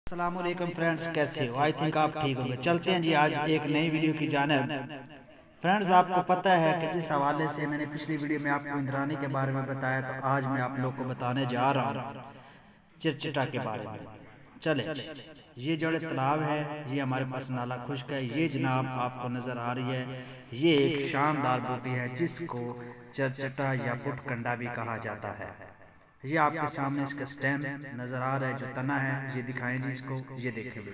السلام علیکم فرینڈز، کیسے ہو؟ آئی تھنک آپ ٹھیک ہوں گے۔ چلتے ہیں جی آج ایک نئی ویڈیو کی جانب۔ فرینڈز، آپ کو پتہ ہے کہ جس حوالے سے میں نے پچھلی ویڈیو میں آپ کو اندرانی کے بارے میں بتایا، تو آج میں آپ لوگ کو بتانے جا رہا ہوں چرچٹا کے بارے میں۔ چلیں، یہ جوڑے تالاب ہے، یہ ہمارے پاس نالہ خشک ہے۔ یہ جناب آپ کو نظر آ رہی ہے، یہ ایک شاندار بوٹی ہے جس کو چرچٹا یا پٹ کنڈا بھی کہا جاتا ہے۔ یہ آپ کے سامنے اس کا سٹیم نظر آ رہا ہے، جو تنا ہے یہ دکھائیں جی اس کو، یہ دیکھیں گے،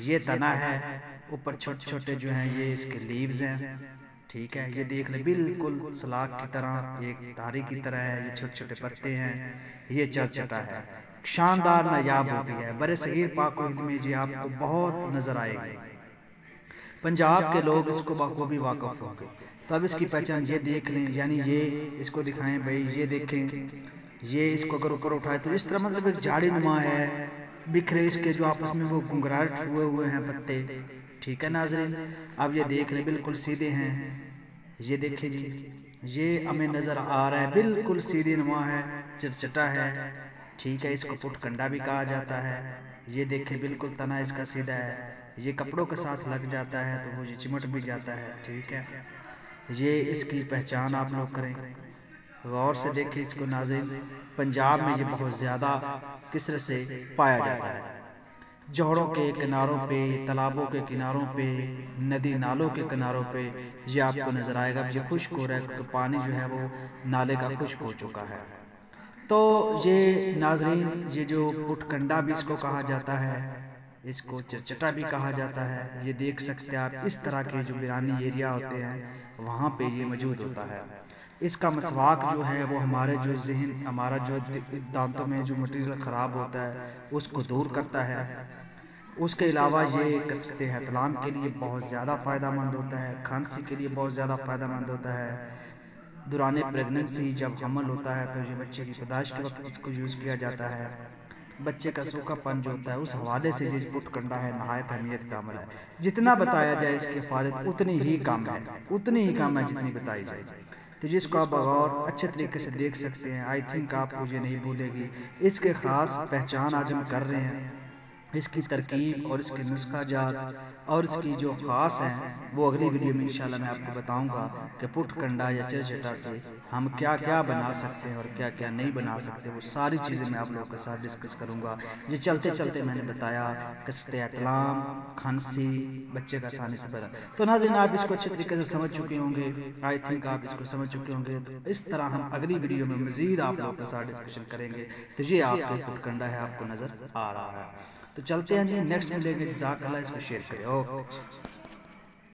یہ تنا ہے، اوپر چھوٹے چھوٹے جو ہیں یہ اس کے لیوز ہیں، ٹھیک ہے۔ یہ دیکھ لیں بالکل سلاگ کی طرح، ایک دھاری کی طرح ہے، یہ چھوٹے چھوٹے پتے ہیں، یہ چرچٹا ہے۔ شاندار نایاب بوٹی ہے، برِ صغیر پاک و ہند میں جی آپ کو بہت نظر آئے گی۔ پنجاب کے لوگ اس کو بخوبی واقف ہوں گے۔ تو اب اس کی پہچان یہ دیکھ لیں، یعنی یہ اس کو دکھائیں بھائی، یہ دیکھیں، یہ اس کو اگر اوپر اٹھائے تو اس طرح مطلب ایک جھاڑی نما ہے، بکھرے اس کے جو آپس میں وہ گنگراہٹ ہوئے ہیں پتے، ٹھیک ہے ناظرین۔ اب یہ دیکھ لیں بالکل سیدھے ہیں، یہ دیکھیں جی، یہ ہمیں نظر آ رہا ہے بالکل سیدھے نما ہے، چرچٹا ہے، ٹھیک ہے۔ اس کو پٹ کنڈا بھی کہا جاتا ہے۔ یہ دیکھیں بالکل تنا اس کا سیدھا ہے، یہ کپڑوں کے ساتھ لگ جاتا ہے تو وہ چمٹ بھی جاتا ہے، ٹھیک ہے۔ یہ اس کی پہچان آپ لوگ کریں، غور سے دیکھیں اس کو ناظرین۔ پنجاب میں یہ بہت زیادہ کثرت سے پایا جاتا ہے، جوہڑوں کے کناروں پہ، تالابوں کے کناروں پہ، ندی نالوں کے کناروں پہ یہ آپ کو نظر آئے گا۔ یہ خشک ہو رہا ہے کیونکہ پانی جو ہے وہ نالے کا خشک ہو چکا ہے۔ تو یہ ناظرین، یہ جو پٹ کنڈا بھی اس کو کہا جاتا ہے، اس کو چرچٹا بھی کہا جاتا ہے۔ یہ دیکھ سکتے ہیں آپ، اس طرح کے جو ویرانی ایریا ہوتے ہیں وہاں پہ یہ موجود ہوتا ہے۔ اس کا مسواک جو ہے وہ ہمارے جو ذہن، ہمارا جو دانتوں میں جو مٹیریل خراب ہوتا ہے اس کو دور کرتا ہے۔ اس کے علاوہ یہ کثرت احتلام کے لیے بہت زیادہ فائدہ مند ہوتا ہے، کھانسی کے لیے بہت زیادہ فائدہ مند ہوتا ہے۔ دوران پریگننسی جب حمل ہوتا ہے تو یہ بچے کی پیدائش کے وقت اس کو یوز کیا جاتا ہے۔ بچے کا سوکھا پن جو ہوتا ہے اس حوالے سے یہ پٹ کنڈا ہے نہایت اہمیت کا عمل ہے۔ جتنا بتایا جائے اس کی حفاظت اتنی ہی کم ہے، اتنی ہی کم ہے جتنی بتائی جائے، تو جس کو آپ بغور اچھے طریقے سے دیکھ سکتے ہیں۔ آئی تھنک آپ کو یہ نہیں بھولے گی۔ اس کے خاص پہچان آج ہم کر رہے ہیں، اس کی ترکیب اور اس کے نسخہ جات اور اس کی جو خاص ہیں وہ اگلی ویڈیو میں انشاءاللہ میں آپ کو بتاؤں گا کہ پٹ کنڈا یا چرچٹا سے ہم کیا کیا بنا سکتے ہیں اور کیا کیا نہیں بنا سکتے، وہ ساری چیزیں میں آپ لوگوں کے ساتھ ڈسکس کروں گا۔ یہ چلتے چلتے میں نے بتایا کثرت احتلام، کھانسی، بچے کا آسانی سے پیدا۔ تو ناظرین، آپ اس کو اچھے طریقے سے سمجھ چکے ہوں گے، آئی تھنک آپ اس کو سمجھ چکے ہوں گے۔ تو اس طرح ہم اگلی ویڈیو میں مزید آپ لوگوں کے ساتھ ڈسکشن کریں گے۔ تو یہ آپ کا پٹ کنڈا ہے، آپ کو نظر آ رہا ہے۔ تو چلتے ہیں جی، نیکسٹ ملیں گے، جزاک اللہ، اس کو شیئر کریں، اوکے۔